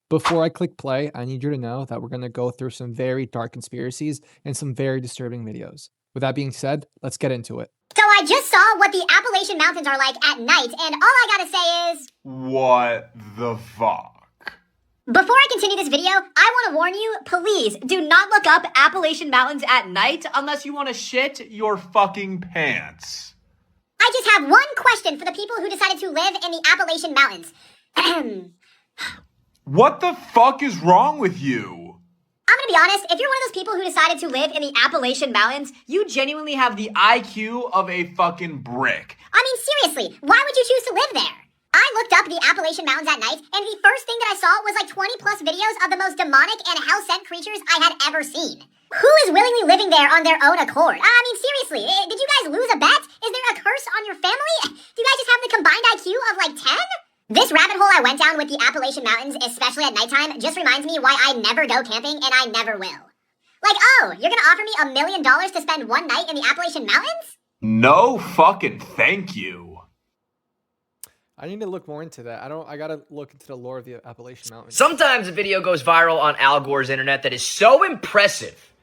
Before I click play, I need you to know that we're going to go through some very dark conspiracies and some very disturbing videos. With that being said, let's get into it. So I just saw what the Appalachian Mountains are like at night, and all I gotta say is... What the fuck? Before I continue this video, I want to warn you, please do not look up Appalachian Mountains at night Unless you want to shit your fucking pants. I just have one question for the people who decided to live in the Appalachian Mountains. What the fuck is wrong with you? I'm gonna be honest, if you're one of those people who decided to live in the Appalachian Mountains, You genuinely have the IQ of a fucking brick. I mean seriously, why would you choose to live there? I looked up the Appalachian Mountains at night, and the first thing that I saw was like 20 plus videos of the most demonic and hell-sent creatures I had ever seen. Who is willingly living there on their own accord? I mean seriously, did you guys lose a bet? Is there a curse on your family? Do you guys just have the combined IQ of like 10? This rabbit hole I went down with the Appalachian Mountains, especially at nighttime, just reminds me why I never go camping and I never will. Like, oh, you're gonna offer me $1 million to spend one night in the Appalachian Mountains? No fucking thank you. I need to look more into that. I gotta look into the lore of the Appalachian Mountains. Sometimes a video goes viral on Al Gore's internet that is so impressive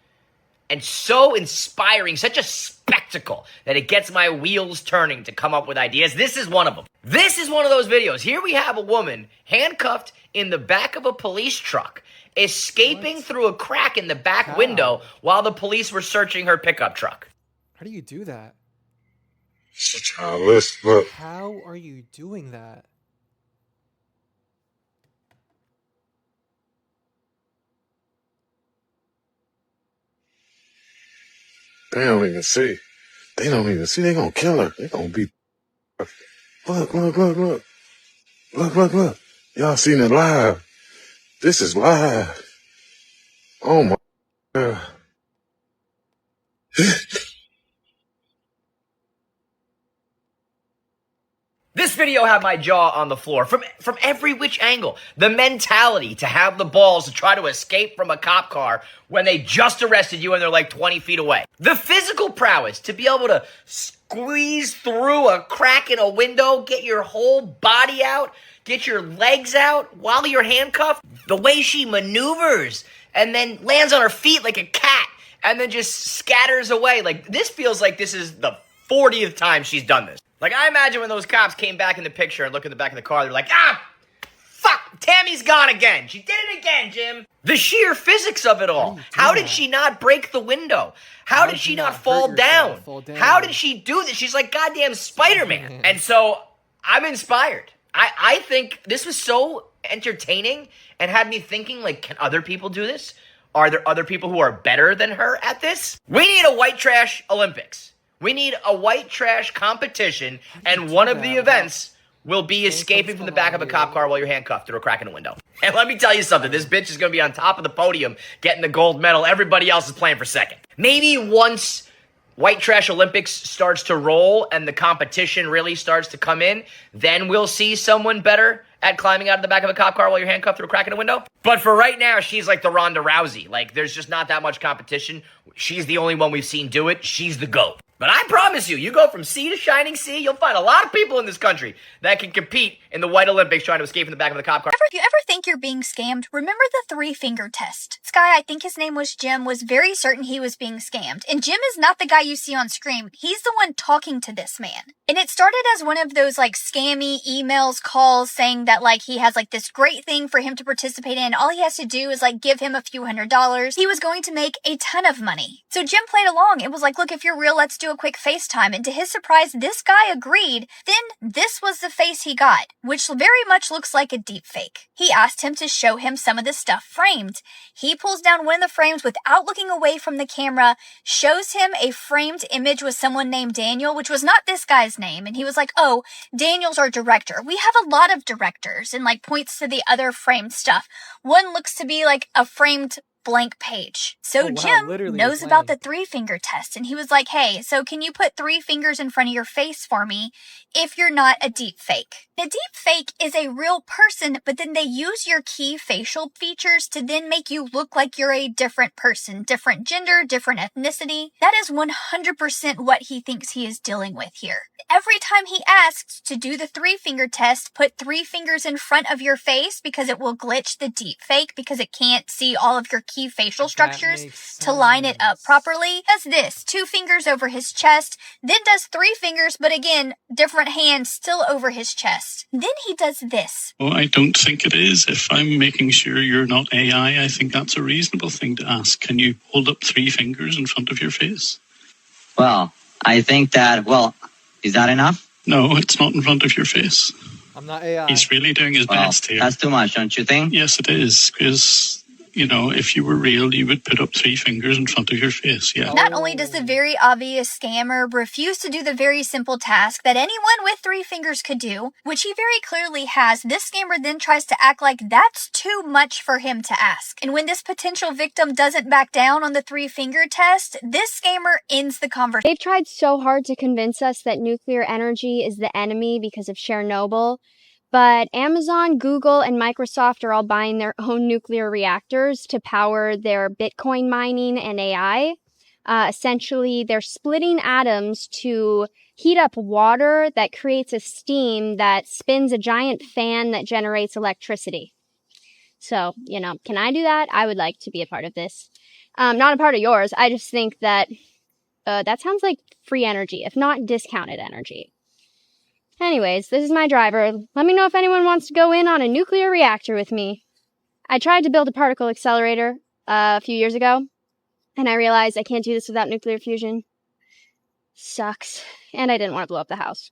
and so inspiring, such a spectacle, that it gets my wheels turning to come up with ideas. This is one of them. This is one of those videos. Here we have a woman handcuffed in the back of a police truck, escaping through a crack in the back window while the police were searching her pickup truck. How do you do that? Look. How are you doing that? They don't even see. They don't even see. They gonna kill her. They gonna be. Look. Look. Y'all seen it live. This is live. Oh my God. This video had my jaw on the floor from every which angle. The mentality to have the balls to try to escape from a cop car when they just arrested you and they're like 20 feet away. The physical prowess to be able to squeeze through a crack in a window, get your whole body out, get your legs out while you're handcuffed. The way she maneuvers and then lands on her feet like a cat and then just scatters away. Like, this feels like this is the 40th time she's done this. Like, I imagine when those cops came back in the picture and looked in the back of the car, they're like, fuck, Tammy's gone again. She did it again, Jim. The sheer physics of it all. How did she not break the window? How did she not fall down? How did she do this? She's like goddamn Spider-Man. And so I'm inspired. I think this was so entertaining and had me thinking, like, can other people do this? Are there other people who are better than her at this? We need a white trash Olympics. We need a white trash competition, and one of the events will be escaping from the back of a cop car while you're handcuffed through a crack in a window. And let me tell you something, this bitch is going to be on top of the podium getting the gold medal. Everybody else is playing for second. Maybe once white trash Olympics starts to roll and the competition really starts to come in, then we'll see someone better at climbing out of the back of a cop car while you're handcuffed through a crack in a window. But for right now, she's like the Ronda Rousey. Like, there's just not that much competition. She's the only one we've seen do it. She's the GOAT. But I promise you, you go from sea to shining sea, you'll find a lot of people in this country that can compete in the White Olympics trying to escape from the back of the cop car. If you ever think you're being scammed, remember the 3-finger test. This guy, I think his name was Jim, was very certain he was being scammed. And Jim is not the guy you see on screen. He's the one talking to this man. And it started as one of those like scammy emails, calls saying that like he has like this great thing for him to participate in. All he has to do is like give him a few $100s. He was going to make a ton of money. So Jim played along. It was like, look, if you're real, let's do a quick FaceTime. And to his surprise, this guy agreed. Then this was the face he got, which very much looks like a deep fake. He asked him to show him some of the stuff framed. He pulls down one of the frames without looking away from the camera, shows him a framed image with someone named Daniel, which was not this guy's name. And he was like, oh, Daniel's our director. We have a lot of directors, and like points to the other framed stuff. One looks to be like a framed blank page. So Oh, wow, Jim literally knows a about the blank. 3-finger test, and he was like, hey, so can you put 3 fingers in front of your face for me if you're not a deep fake? A deep fake is a real person, but then they use your key facial features to then make you look like you're a different person, different gender, different ethnicity. That is 100% what he thinks he is dealing with here. Every time he asks to do the 3-finger test, put 3 fingers in front of your face because it will glitch the deep fake because it can't see all of your key facial structures to line it up properly. Does this, 2 fingers over his chest, then does 3 fingers, but again, different hand still over his chest. Then he does this. Oh, I don't think it is. If I'm making sure you're not AI, I think that's a reasonable thing to ask. Can you hold up 3 fingers in front of your face? Well, I think that, is that enough? No, it's not in front of your face. I'm not AI. He's really doing his best here. That's too much, don't you think? Yes, it is. Because, if you were real, you would put up 3 fingers in front of your face. Yeah. Not only does the very obvious scammer refuse to do the very simple task that anyone with 3 fingers could do, which he very clearly has, this scammer then tries to act like that's too much for him to ask. And when this potential victim doesn't back down on the 3-finger test, this scammer ends the conversation. They've tried so hard to convince us that nuclear energy is the enemy because of Chernobyl. But Amazon, Google, and Microsoft are all buying their own nuclear reactors to power their Bitcoin mining and AI. Essentially, they're splitting atoms to heat up water that creates a steam that spins a giant fan that generates electricity. So, can I do that? I would like to be a part of this. Not a part of yours. I just think that that sounds like free energy, if not discounted energy. Anyways, this is my driver. Let me know if anyone wants to go in on a nuclear reactor with me. I tried to build a particle accelerator a few years ago, and I realized I can't do this without nuclear fusion. Sucks. And I didn't want to blow up the house.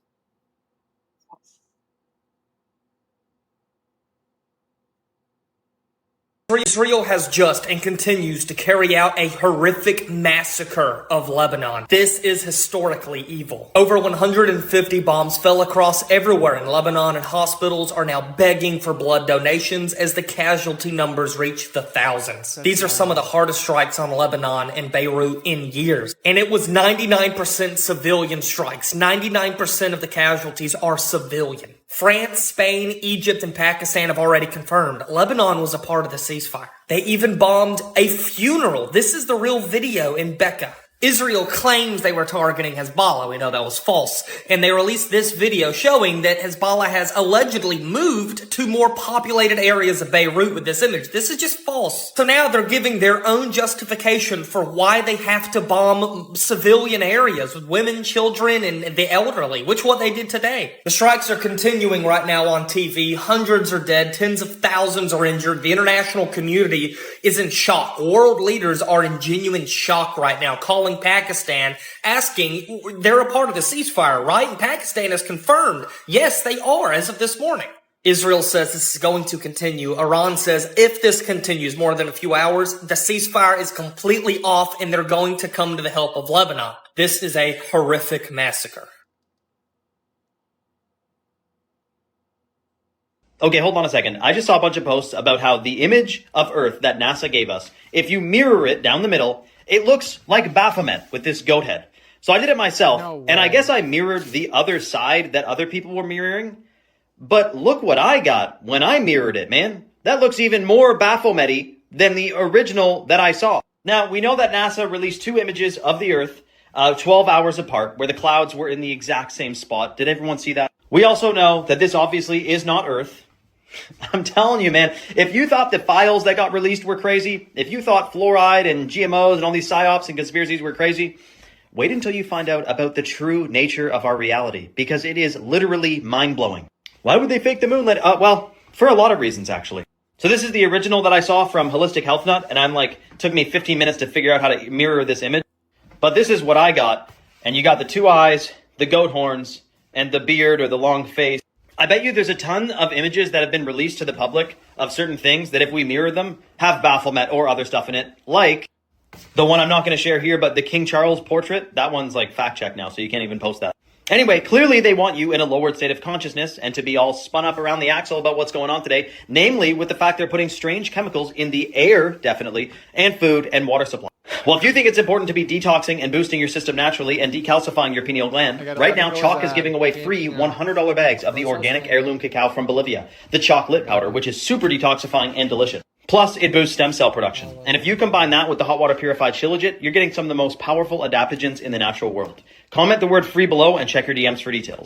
Israel has just and continues to carry out a horrific massacre of Lebanon. This is historically evil. Over 150 bombs fell across everywhere in Lebanon, and hospitals are now begging for blood donations as the casualty numbers reach the thousands. These are some of the hardest strikes on Lebanon and Beirut in years. And it was 99% civilian strikes. 99% of the casualties are civilian. France, Spain, Egypt, and Pakistan have already confirmed Lebanon was a part of the ceasefire. They even bombed a funeral. This is the real video in Becca. Israel claims they were targeting Hezbollah. We know that was false. And they released this video showing that Hezbollah has allegedly moved to more populated areas of Beirut with this image. This is just false. So now they're giving their own justification for why they have to bomb civilian areas with women, children, and the elderly, which what they did today. The strikes are continuing right now on TV. Hundreds are dead. Tens of thousands are injured. The international community is in shock. World leaders are in genuine shock right now, calling Pakistan, asking, they're a part of the ceasefire, right? And Pakistan has confirmed, yes, they are as of this morning. Israel says this is going to continue. Iran says if this continues more than a few hours, the ceasefire is completely off and they're going to come to the help of Lebanon. This is a horrific massacre. Okay, hold on a second. I just saw a bunch of posts about how the image of Earth that NASA gave us, if you mirror it down the middle, it looks like Baphomet with this goat head. So I did it myself, and I guess I mirrored the other side that other people were mirroring. But look what I got when I mirrored it, man. That looks even more Baphomet-y than the original that I saw. Now, we know that NASA released 2 images of the Earth 12 hours apart, where the clouds were in the exact same spot. Did everyone see that? We also know that this obviously is not Earth. I'm telling you, man, if you thought the files that got released were crazy, if you thought fluoride and GMOs and all these psyops and conspiracies were crazy, wait until you find out about the true nature of our reality, because it is literally mind-blowing. Why would they fake the moon? Well, for a lot of reasons, actually. So this is the original that I saw from Holistic Health Nut, and took me 15 minutes to figure out how to mirror this image. But this is what I got, and you got the 2 eyes, the goat horns, and the beard or the long face. I bet you there's a ton of images that have been released to the public of certain things that if we mirror them, have Baphomet or other stuff in it. Like the one I'm not going to share here, but the King Charles portrait, that one's fact checked now, so you can't even post that. Anyway, clearly they want you in a lowered state of consciousness and to be all spun up around the axle about what's going on today, namely with the fact they're putting strange chemicals in the air, definitely, and food and water supply. Well, if you think it's important to be detoxing and boosting your system naturally and decalcifying your pineal gland, right now Chalk is giving away free $100 bags of the organic heirloom cacao from Bolivia, the chocolate powder, which is super detoxifying and delicious. Plus, it boosts stem cell production. And if you combine that with the hot water purified shilajit, you're getting some of the most powerful adaptogens in the natural world. Comment the word free below and check your DMs for details.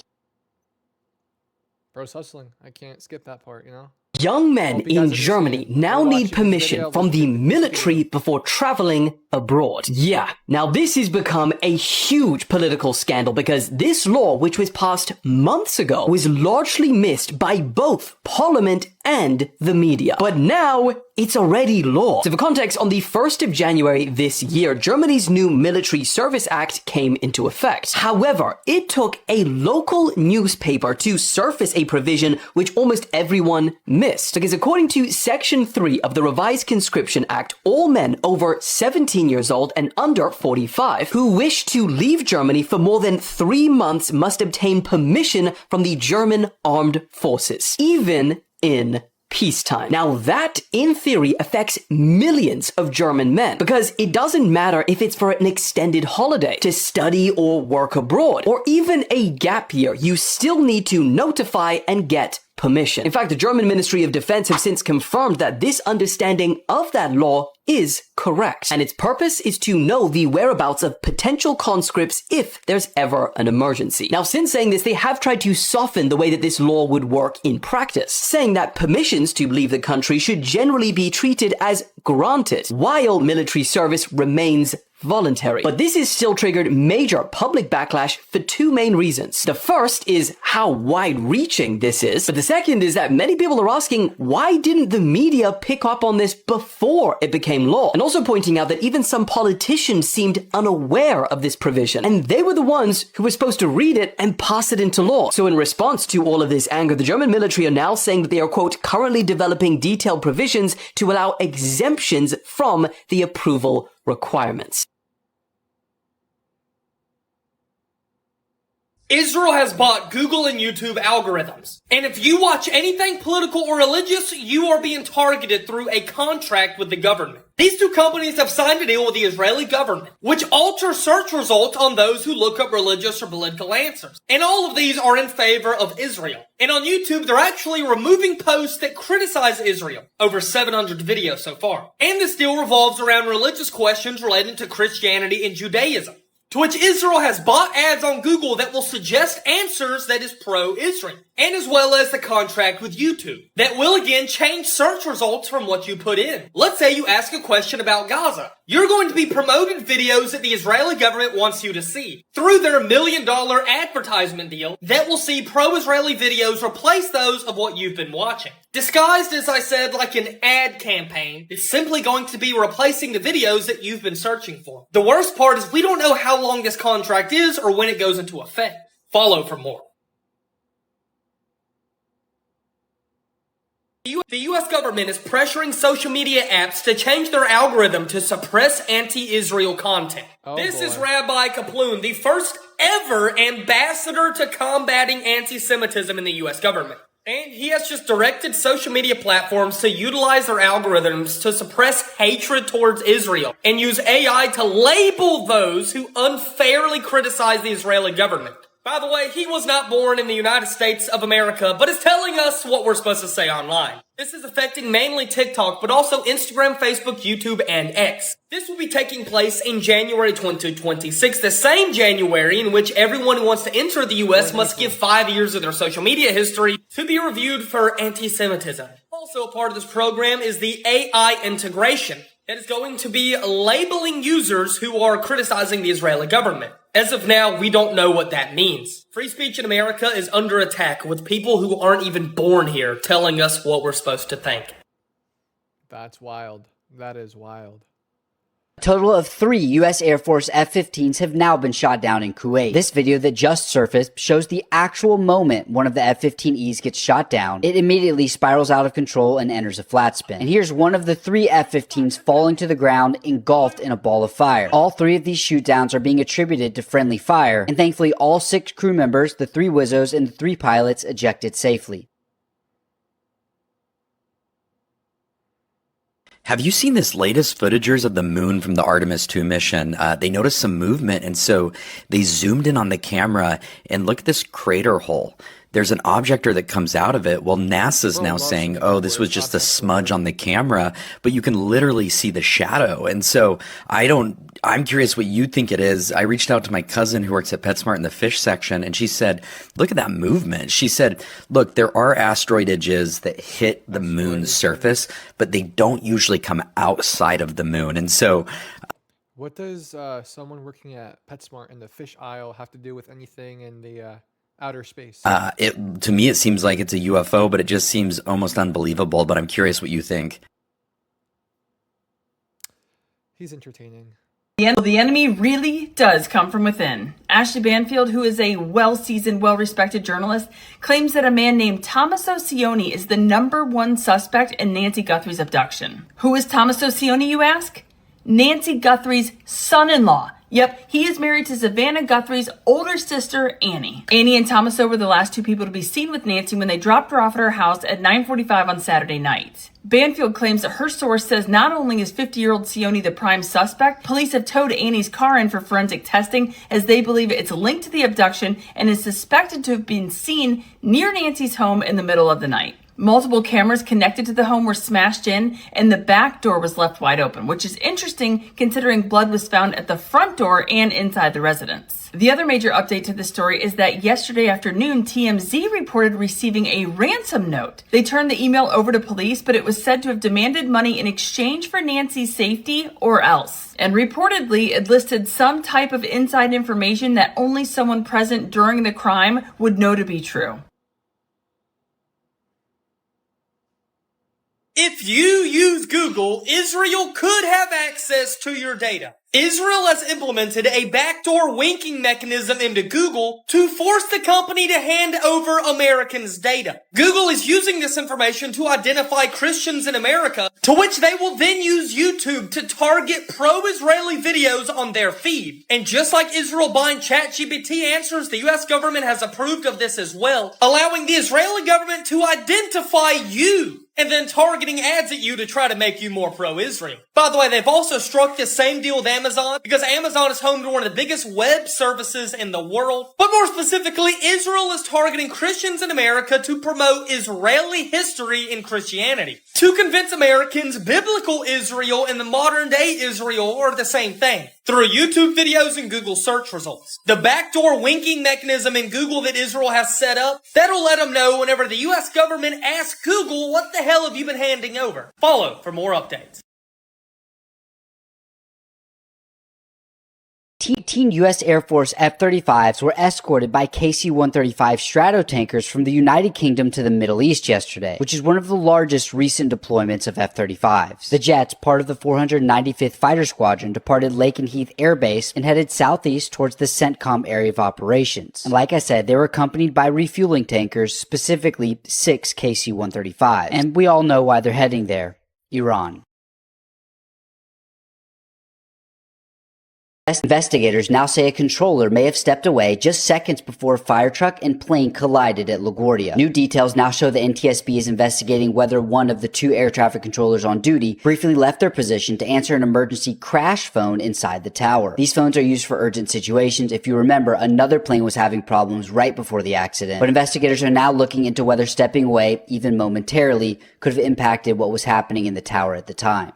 Bro's hustling. I can't skip that part, you know? Young men in Germany now need permission from the military before traveling abroad. Yeah, now this has become a huge political scandal because this law, which was passed months ago, was largely missed by both Parliament and the media. But now it's already law. So for context, on the 1st of January this year, Germany's new Military Service Act came into effect. However, it took a local newspaper to surface a provision which almost everyone missed. Because according to Section 3 of the Revised Conscription Act, all men over 17 years old and under 45 who wish to leave Germany for more than 3 months must obtain permission from the German armed forces, even in peacetime. Now that, in theory, affects millions of German men because it doesn't matter if it's for an extended holiday, to study or work abroad, or even a gap year, you still need to notify and get permission. In fact, the German Ministry of Defense have since confirmed that this understanding of that law is correct, and its purpose is to know the whereabouts of potential conscripts if there's ever an emergency. Now, since saying this, they have tried to soften the way that this law would work in practice, saying that permissions to leave the country should generally be treated as granted, while military service remains voluntary. But this has still triggered major public backlash for 2 main reasons. The first is how wide-reaching this is, but the second is that many people are asking, why didn't the media pick up on this before it became law? And also pointing out that even some politicians seemed unaware of this provision, and they were the ones who were supposed to read it and pass it into law. So in response to all of this anger, the German military are now saying that they are, quote, currently developing detailed provisions to allow exemptions from the approval requirements. Israel has bought Google and YouTube algorithms. And if you watch anything political or religious, you are being targeted through a contract with the government. These 2 companies have signed a deal with the Israeli government, which alters search results on those who look up religious or political answers. And all of these are in favor of Israel. And on YouTube, they're actually removing posts that criticize Israel. Over 700 videos so far. And this deal revolves around religious questions relating to Christianity and Judaism, to which Israel has bought ads on Google that will suggest answers that is pro-Israel, and as well as the contract with YouTube that will again change search results from what you put in. Let's say you ask a question about Gaza. You're going to be promoted videos that the Israeli government wants you to see through their $1 million advertisement deal that will see pro-Israeli videos replace those of what you've been watching. Disguised, as I said, like an ad campaign, it's simply going to be replacing the videos that you've been searching for. The worst part is we don't know how long this contract is or when it goes into effect. Follow for more. The U.S. government is pressuring social media apps to change their algorithm to suppress anti-Israel content. This is Rabbi Kaploon, the first ever ambassador to combating anti-Semitism in the U.S. government. And he has just directed social media platforms to utilize their algorithms to suppress hatred towards Israel and use AI to label those who unfairly criticize the Israeli government. By the way, he was not born in the United States of America, but is telling us what we're supposed to say online. This is affecting mainly TikTok, but also Instagram, Facebook, YouTube, and X. This will be taking place in January 2026, the same January in which everyone who wants to enter the US must give 5 years of their social media history to be reviewed for anti-Semitism. Also a part of this program is the AI integration that is going to be labeling users who are criticizing the Israeli government. As of now, we don't know what that means. Free speech in America is under attack with people who aren't even born here telling us what we're supposed to think. That's wild. That is wild. total of 3 US Air Force F-15s have now been shot down in Kuwait. This video that just surfaced shows the actual moment one of the F-15Es gets shot down. It immediately spirals out of control and enters a flat spin. And here's one of the 3 F-15s falling to the ground, engulfed in a ball of fire. All 3 of these shootdowns are being attributed to friendly fire, and thankfully all 6 crew members, the 3 Wizzos, and the 3 pilots ejected safely. Have you seen this latest footages of the moon from the Artemis 2 mission? They noticed some movement, and so they zoomed in on the camera and look at this crater hole. There's an objector that comes out of it. Well, NASA's now saying, oh, this was just a smudge on the camera, but you can literally see the shadow. And so I'm curious what you think it is. I reached out to my cousin who works at PetSmart in the fish section, and she said, look at that movement. She said, look, there are asteroid edges that hit the moon's surface, but they don't usually come outside of the moon. And so what does someone working at PetSmart in the fish aisle have to do with anything in the outer space? To me, it seems like it's a UFO, but it just seems almost unbelievable. But I'm curious what you think. He's entertaining. The enemy really does come from within. Ashley Banfield, who is a well-seasoned, well-respected journalist, claims that a man named Tommaso Cioni is the #1 suspect in Nancy Guthrie's abduction. Who is Tommaso Cioni, you ask? Nancy Guthrie's son-in-law. Yep, he is married to Savannah Guthrie's older sister, Annie. Annie and Tommaso were the last 2 people to be seen with Nancy when they dropped her off at her house at 9:45 on Saturday night. Banfield claims that her source says not only is 50-year-old Cioni the prime suspect, police have towed Annie's car in for forensic testing as they believe it's linked to the abduction and is suspected to have been seen near Nancy's home in the middle of the night. Multiple cameras connected to the home were smashed in, and the back door was left wide open, which is interesting considering blood was found at the front door and inside the residence. The other major update to the story is that yesterday afternoon, TMZ reported receiving a ransom note. They turned the email over to police, but it was said to have demanded money in exchange for Nancy's safety or else. And reportedly, it listed some type of inside information that only someone present during the crime would know to be true. If you use Google, Israel could have access to your data. Israel has implemented a backdoor winking mechanism into Google to force the company to hand over Americans' data. Google is using this information to identify Christians in America, to which they will then use YouTube to target pro-Israeli videos on their feed. And just like Israel buying ChatGPT answers, the US government has approved of this as well, allowing the Israeli government to identify you and then targeting ads at you to try to make you more pro-Israel. By the way, they've also struck this same deal with Amazon because Amazon is home to one of the biggest web services in the world. But more specifically, Israel is targeting Christians in America to promote Israeli history in Christianity, to convince Americans biblical Israel and the modern day Israel are the same thing, through YouTube videos and Google search results. The backdoor winking mechanism in Google that Israel has set up, that'll let them know whenever the US government asks Google, what the hell have you been handing over? Follow for more updates. 18 U.S. Air Force F-35s were escorted by KC-135 Stratotankers from the United Kingdom to the Middle East yesterday, which is one of the largest recent deployments of F-35s. The jets, part of the 495th Fighter Squadron, departed Lakenheath Air Base and headed southeast towards the CENTCOM area of operations. And like I said, they were accompanied by refueling tankers, specifically 6 KC-135s. And we all know why they're heading there: Iran. Investigators now say a controller may have stepped away just seconds before a fire truck and plane collided at LaGuardia. New details now show the NTSB is investigating whether one of the 2 air traffic controllers on duty briefly left their position to answer an emergency crash phone inside the tower. These phones are used for urgent situations. If you remember, another plane was having problems right before the accident. But investigators are now looking into whether stepping away, even momentarily, could have impacted what was happening in the tower at the time.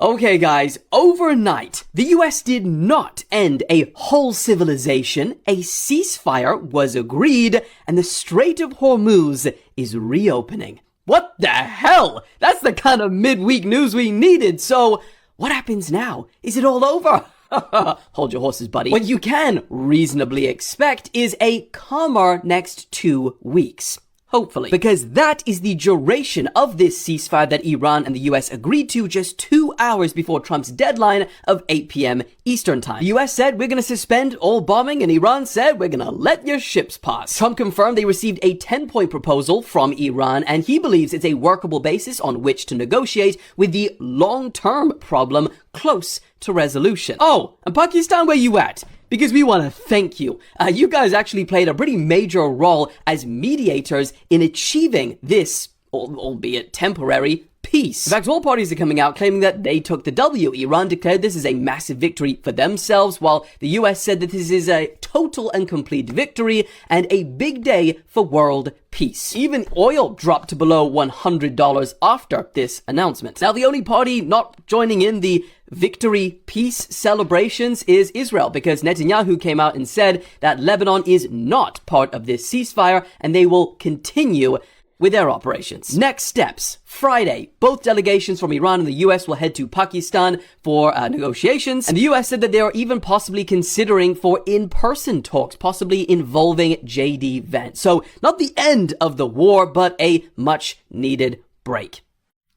Okay guys, overnight, the US did not end a whole civilization, a ceasefire was agreed, and the Strait of Hormuz is reopening. What the hell? That's the kind of midweek news we needed, so what happens now? Is it all over? Hold your horses, buddy. What you can reasonably expect is a calmer next 2 weeks. Hopefully. Because that is the duration of this ceasefire that Iran and the US agreed to just 2 hours before Trump's deadline of 8 p.m. Eastern Time. The US said, we're gonna suspend all bombing, and Iran said, we're gonna let your ships pass. Trump confirmed they received a 10-point proposal from Iran, and he believes it's a workable basis on which to negotiate with the long-term problem close to resolution. Oh, and Pakistan, where you at? Because we want to thank you. You guys actually played a pretty major role as mediators in achieving this, albeit temporary, peace. In fact, all parties are coming out claiming that they took the W. Iran declared this is a massive victory for themselves, while the US said that this is a total and complete victory and a big day for world peace. Even oil dropped to below $100 after this announcement. Now, the only party not joining in the victory peace celebrations is Israel, because Netanyahu came out and said that Lebanon is not part of this ceasefire and they will continue with their operations. Next steps. Friday, both delegations from Iran and the US will head to Pakistan for negotiations, and the US said that they are even possibly considering for in-person talks, possibly involving JD Vance. So, not the end of the war, but a much-needed break.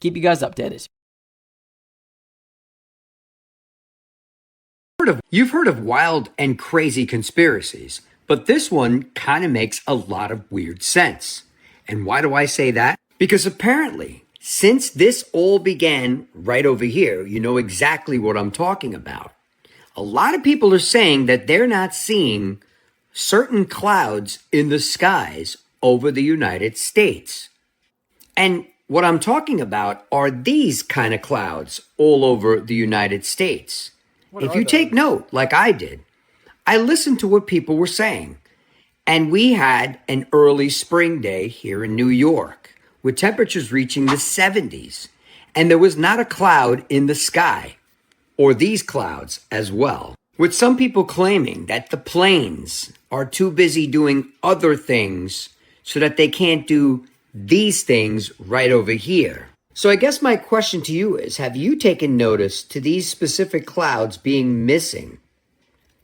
Keep you guys updated. You've heard of wild and crazy conspiracies, but this one kind of makes a lot of weird sense. And why do I say that? Because apparently, since this all began right over here, you know exactly what I'm talking about. A lot of people are saying that they're not seeing certain clouds in the skies over the United States. And what I'm talking about are these kind of clouds all over the United States. If you take note, like I did, I listened to what people were saying. And we had an early spring day here in New York with temperatures reaching the 70s. And there was not a cloud in the sky, or these clouds as well. With some people claiming that the planes are too busy doing other things so that they can't do these things right over here. So I guess my question to you is, have you taken notice to these specific clouds being missing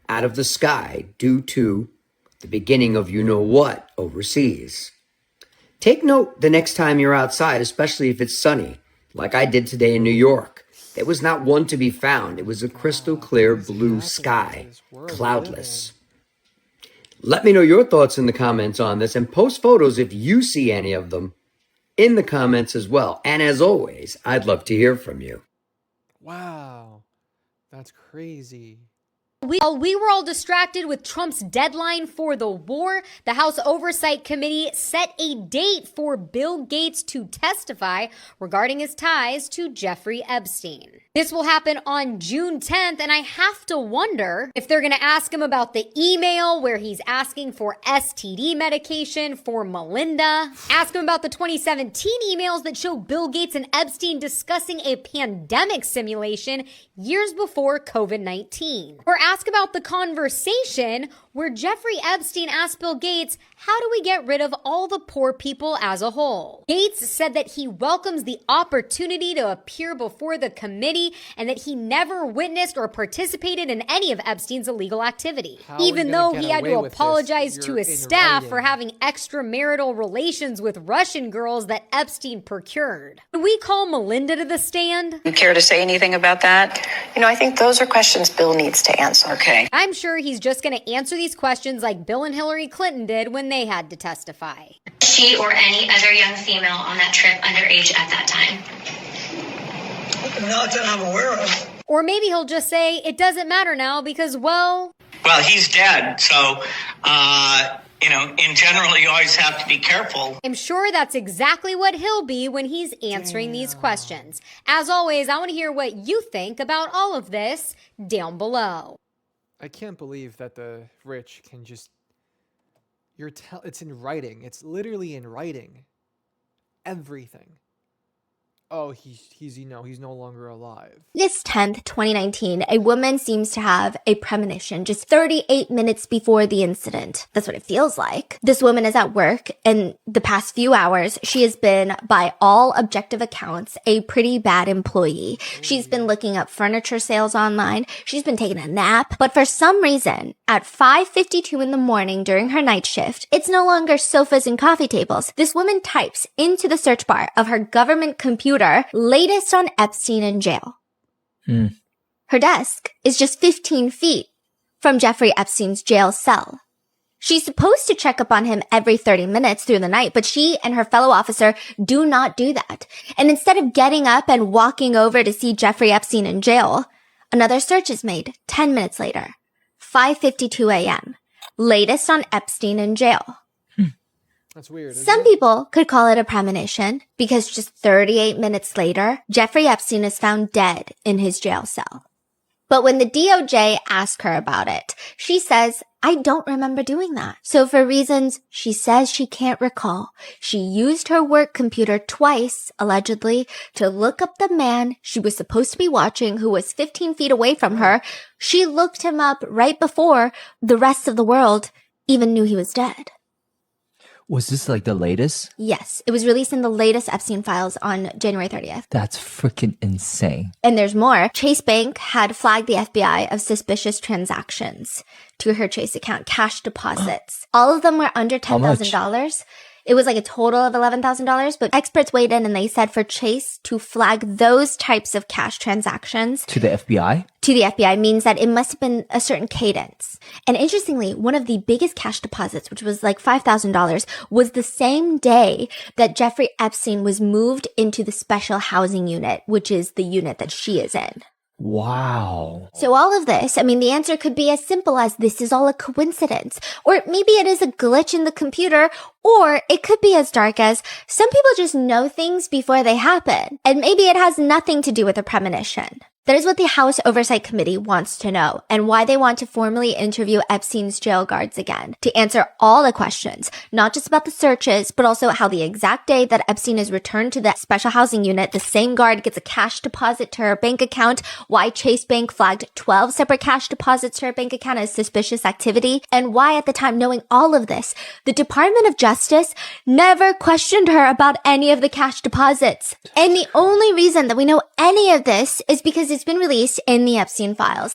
out of the sky due to the beginning of you-know-what overseas? Take note the next time you're outside, especially if it's sunny, like I did today in New York. There was not one to be found. It was a crystal clear blue sky, cloudless. Let me know your thoughts in the comments on this, and post photos if you see any of them in the comments as well. And as always, I'd love to hear from you. Wow, that's crazy. While we were all distracted with Trump's deadline for the war, the House Oversight Committee set a date for Bill Gates to testify regarding his ties to Jeffrey Epstein. This will happen on June 10th, and I have to wonder if they're going to ask him about the email where he's asking for STD medication for Melinda, ask him about the 2017 emails that show Bill Gates and Epstein discussing a pandemic simulation years before COVID-19, or ask about the conversation where Jeffrey Epstein asked Bill Gates, how do we get rid of all the poor people as a whole? Gates said that he welcomes the opportunity to appear before the committee and that he never witnessed or participated in any of Epstein's illegal activity, even though he had to apologize to his staff for having extramarital relations with Russian girls that Epstein procured. Can we call Melinda to the stand? You care to say anything about that? You know, I think those are questions Bill needs to answer. Okay. I'm sure he's just going to answer these questions like Bill and Hillary Clinton did when they had to testify. She or any other young female on that trip underage at that time? Not that I'm aware of. Or maybe he'll just say it doesn't matter now because, well, he's dead, so, in general, you always have to be careful. I'm sure that's exactly what he'll be when he's answering these questions. As always, I want to hear what you think about all of this down below. I can't believe that the rich can just... it's in writing. It's literally in writing. Everything. Oh, he's no longer alive. August 10th, 2019, a woman seems to have a premonition just 38 minutes before the incident. That's what it feels like. This woman is at work, and the past few hours, she has been, by all objective accounts, a pretty bad employee. She's been looking up furniture sales online. She's been taking a nap. But for some reason, at 5:52 in the morning during her night shift, it's no longer sofas and coffee tables. This woman types into the search bar of her government computer, latest on Epstein in jail. Her desk is just 15 feet from Jeffrey Epstein's jail cell. She's supposed to check up on him every 30 minutes through the night, but she and her fellow officer do not do that. And instead of getting up and walking over to see Jeffrey Epstein in jail, another search is made 10 minutes later, 5:52 a.m., latest on Epstein in jail. That's weird. Some people could call it a premonition because just 38 minutes later, Jeffrey Epstein is found dead in his jail cell. But when the DOJ asked her about it, she says, I don't remember doing that. So for reasons she says she can't recall, she used her work computer twice, allegedly, to look up the man she was supposed to be watching who was 15 feet away from her. She looked him up right before the rest of the world even knew he was dead. Was this like the latest? Yes, it was released in the latest Epstein files on January 30th. That's freaking insane. And there's more. Chase Bank had flagged the FBI of suspicious transactions to her Chase account, cash deposits. All of them were under $10,000. It was like a total of $11,000, but experts weighed in and they said for Chase to flag those types of cash transactions To the FBI? to the FBI means that it must have been a certain cadence. And interestingly, one of the biggest cash deposits, which was like $5,000, was the same day that Jeffrey Epstein was moved into the special housing unit, which is the unit that she is in. Wow. So all of this, I mean, the answer could be as simple as this is all a coincidence, or maybe it is a glitch in the computer, or it could be as dark as some people just know things before they happen, and maybe it has nothing to do with a premonition. That is what the House Oversight Committee wants to know, and why they want to formally interview Epstein's jail guards again, to answer all the questions, not just about the searches, but also how the exact day that Epstein is returned to the special housing unit, the same guard gets a cash deposit to her bank account, why Chase Bank flagged 12 separate cash deposits to her bank account as suspicious activity, and why at the time knowing all of this, the Department of Justice never questioned her about any of the cash deposits. And the only reason that we know any of this is because it's been released in the Epstein files.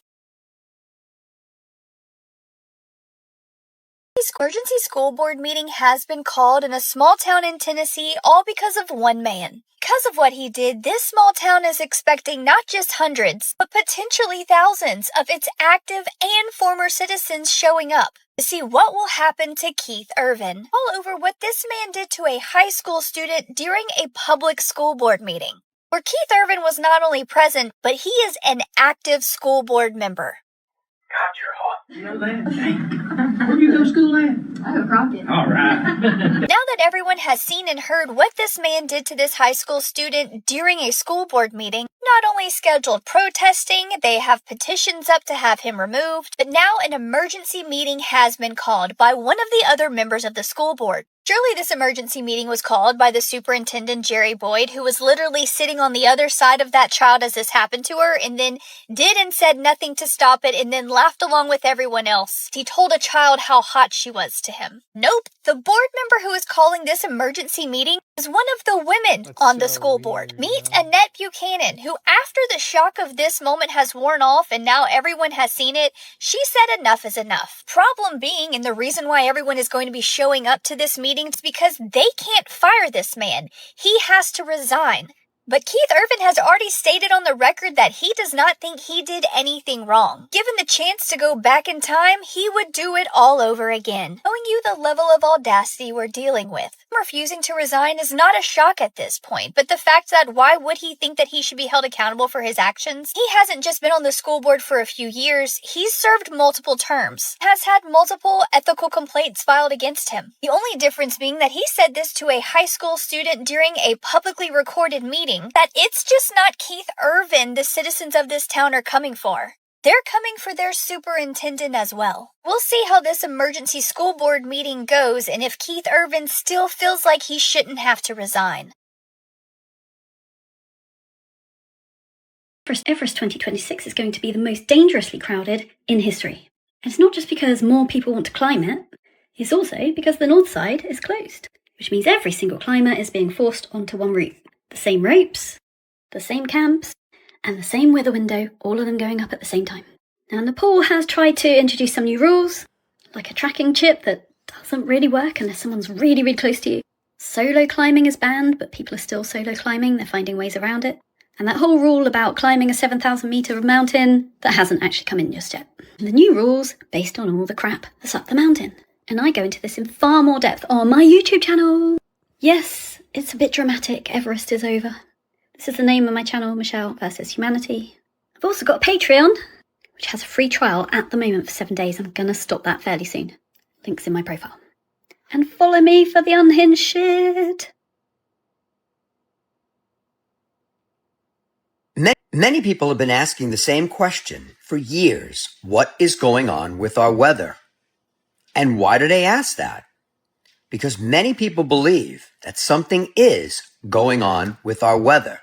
This emergency school board meeting has been called in a small town in Tennessee, all because of one man. Because of what he did, this small town is expecting not just hundreds, but potentially thousands of its active and former citizens showing up to see what will happen to Keith Irvin, all over what this man did to a high school student during a public school board meeting, where Keith Irvin was not only present, but he is an active school board member. God, you're hot. You know that? Where do you go to school at? I go Crockett. All right. Now that everyone has seen and heard what this man did to this high school student during a school board meeting, not only scheduled protesting, they have petitions up to have him removed, but now an emergency meeting has been called by one of the other members of the school board. Surely this emergency meeting was called by the superintendent, Jerry Boyd, who was literally sitting on the other side of that child as this happened to her, and then did and said nothing to stop it, and then laughed along with everyone else. He told a child how hot she was to him. Nope, the board member who is calling this emergency meeting is one of the women on the school board. Meet Annette Buchanan, who after the shock of this moment has worn off and now everyone has seen it, she said enough is enough. Problem being, and the reason why everyone is going to be showing up to this meeting is because they can't fire this man. He has to resign. But Keith Irvin has already stated on the record that he does not think he did anything wrong. Given the chance to go back in time, he would do it all over again. Showing you the level of audacity we're dealing with. Refusing to resign is not a shock at this point, but the fact that why would he think that he should be held accountable for his actions? He hasn't just been on the school board for a few years, he's served multiple terms, has had multiple ethical complaints filed against him. The only difference being that he said this to a high school student during a publicly recorded meeting, that it's just not Keith Irvin the citizens of this town are coming for. They're coming for their superintendent as well. We'll see how this emergency school board meeting goes and if Keith Irvin still feels like he shouldn't have to resign. Everest 2026 is going to be the most dangerously crowded in history. And it's not just because more people want to climb it, it's also because the north side is closed, which means every single climber is being forced onto one route. The same ropes, the same camps, and the same weather window, all of them going up at the same time. Now, Nepal has tried to introduce some new rules, like a tracking chip that doesn't really work unless someone's really, really close to you. Solo climbing is banned, but people are still solo climbing. They're finding ways around it. And that whole rule about climbing a 7,000 metre mountain, that hasn't actually come in just yet. And the new rules, based on all the crap that's up the mountain. And I go into this in far more depth on my YouTube channel. Yes, it's a bit dramatic. Everest is over. This is the name of my channel, Michelle vs. Humanity. I've also got a Patreon, which has a free trial at the moment for 7 days. I'm going to stop that fairly soon. Links in my profile. And follow me for the unhinged shit. Many people have been asking the same question for years. What is going on with our weather? And why do they ask that? Because many people believe that something is going on with our weather.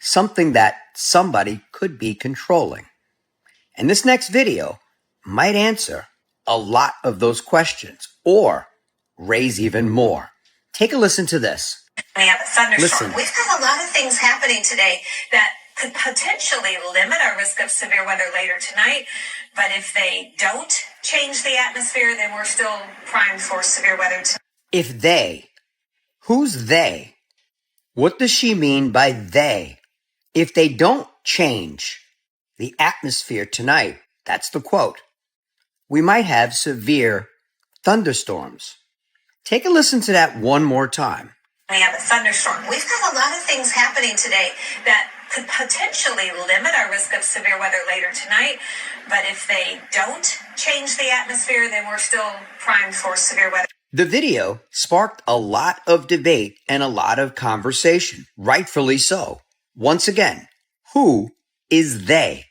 Something that somebody could be controlling. And this next video might answer a lot of those questions or raise even more. Take a listen to this. We have a thunderstorm. Listen. We've got a lot of things happening today that could potentially limit our risk of severe weather later tonight. But if they don't change the atmosphere, then we're still primed for severe weather tonight. If they, who's they? What does she mean by they? If they don't change the atmosphere tonight, that's the quote, we might have severe thunderstorms. Take a listen to that one more time. We have a thunderstorm. We've got a lot of things happening today that could potentially limit our risk of severe weather later tonight. But if they don't change the atmosphere, then we're still primed for severe weather. The video sparked a lot of debate and a lot of conversation, rightfully so. Once again, who is they?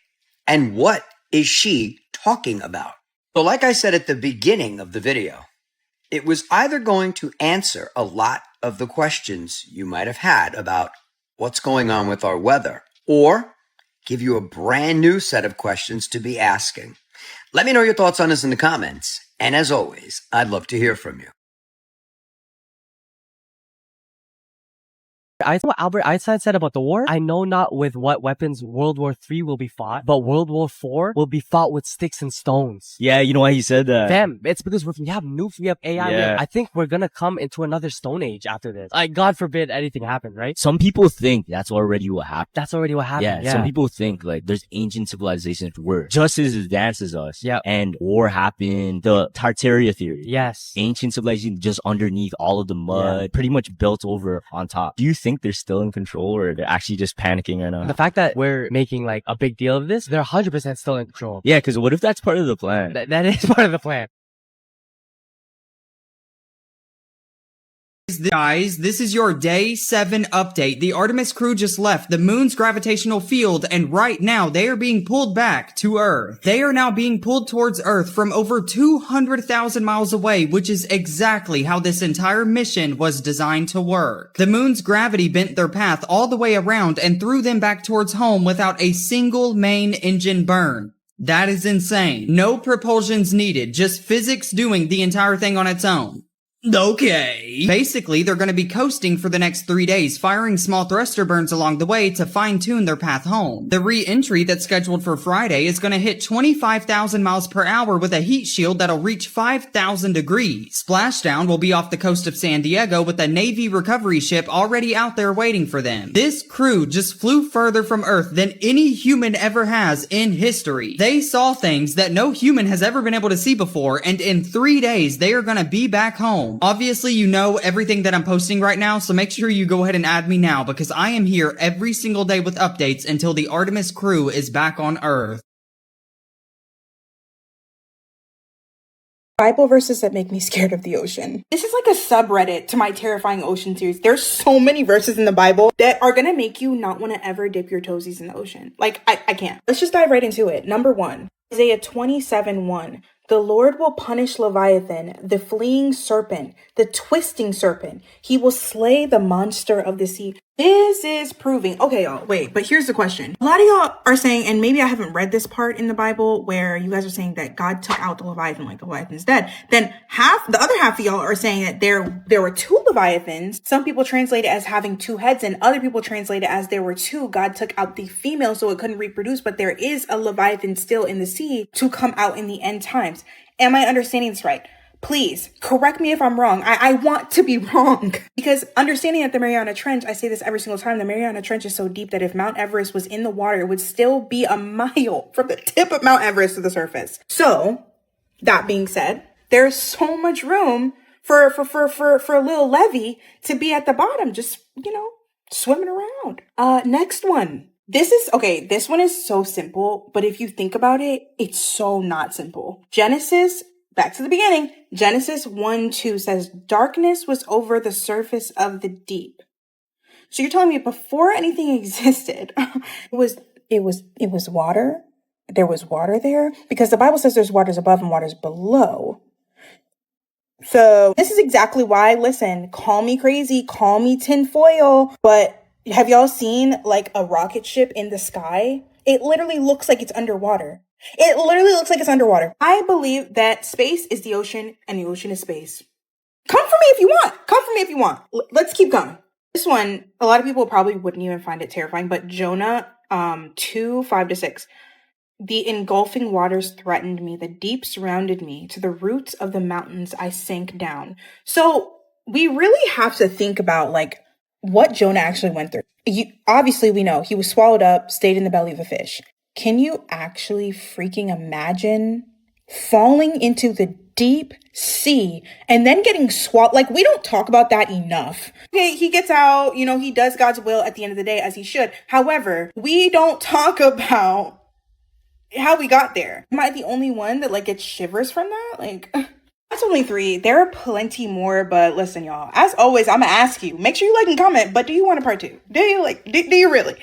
And what is she talking about? So like I said at the beginning of the video, it was either going to answer a lot of the questions you might have had about what's going on with our weather, or give you a brand new set of questions to be asking. Let me know your thoughts on this in the comments. And as always, I'd love to hear from you. I what Albert Einstein said about the war. I know not with what weapons World War III will be fought, but World War IV will be fought with sticks and stones. Yeah, you know why he said that? Fam, it's because if we have nukes, we have AI. Yeah. I think we're gonna come into another stone age after this. Like, God forbid anything happen, right? Some people think that's already what happened. That's already what happened. Yeah, some people think like there's ancient civilizations were just as advanced as us. Yeah. And war happened, the Tartaria theory. Yes. Ancient civilization just underneath all of the mud, pretty much built over on top. Do you think they're still in control or they're actually just panicking right now? The fact that we're making like a big deal of this, they're 100% still in control. Yeah, because what if that's part of the plan? That is part of the plan. Guys, this is your Day 7 update. The Artemis crew just left the moon's gravitational field, and right now they are being pulled back to Earth. They are now being pulled towards Earth from over 200,000 miles away, which is exactly how this entire mission was designed to work. The moon's gravity bent their path all the way around and threw them back towards home without a single main engine burn. That is insane. No propulsions needed, just physics doing the entire thing on its own. Okay. Basically, they're going to be coasting for the next 3 days, firing small thruster burns along the way to fine-tune their path home. The re-entry that's scheduled for Friday is going to hit 25,000 miles per hour with a heat shield that'll reach 5,000 degrees. Splashdown will be off the coast of San Diego with a Navy recovery ship already out there waiting for them. This crew just flew further from Earth than any human ever has in history. They saw things that no human has ever been able to see before, and in 3 days, they are going to be back home. Obviously, you know everything that I'm posting right now, so make sure you go ahead and add me now because I am here every single day with updates until the Artemis crew is back on Earth. Bible verses that make me scared of the ocean. This is like a subreddit to my terrifying ocean series. There's so many verses in the Bible that are gonna make you not want to ever dip your toesies in the ocean. Like, I can't. Let's just dive right into it. Number 1, Isaiah 27:1. The Lord will punish Leviathan, the fleeing serpent, the twisting serpent. He will slay the monster of the sea. This is proving. Okay, y'all, wait, but here's the question. A lot of y'all are saying, and maybe I haven't read this part in the Bible where you guys are saying that God took out the Leviathan, like the Leviathan's dead. Then the other half of y'all are saying that there were two Leviathans. Some people translate it as having two heads, and other people translate it as there were two. God took out the female so it couldn't reproduce, but there is a Leviathan still in the sea to come out in the end times. Am I understanding this right? Please correct me if I'm wrong. I want to be wrong, because understanding that the Mariana Trench, I say this every single time, the Mariana Trench is so deep that if Mount Everest was in the water, it would still be a mile from the tip of Mount Everest to the surface. So that being said, there's so much room for a little levy to be at the bottom, just, swimming around. Next one. This one is so simple, but if you think about it, it's so not simple. Back to the beginning, Genesis 1:2 says, darkness was over the surface of the deep. So you're telling me before anything existed, it was water? There was water there? Because the Bible says there's waters above and waters below. So this is exactly why, listen, call me crazy, call me tinfoil, but have y'all seen like a rocket ship in the sky? It literally looks like it's underwater. I believe that space is the ocean and the ocean is space. Come for me if you want. Let's keep going. This one, a lot of people probably wouldn't even find it terrifying, but Jonah 2:5-6. The engulfing waters threatened me. The deep surrounded me. To the roots of the mountains, I sank down. So we really have to think about like what Jonah actually went through. Obviously, we know he was swallowed up, stayed in the belly of a fish. Can you actually freaking imagine falling into the deep sea and then getting swallowed? Like, we don't talk about that enough. Okay, he gets out, he does God's will at the end of the day, as he should. However, we don't talk about how we got there. Am I the only one that like gets shivers from that? Like, that's only 3. There are plenty more, but listen, y'all, as always, I'm gonna ask you, make sure you like and comment, but do you want a part 2? Do you really?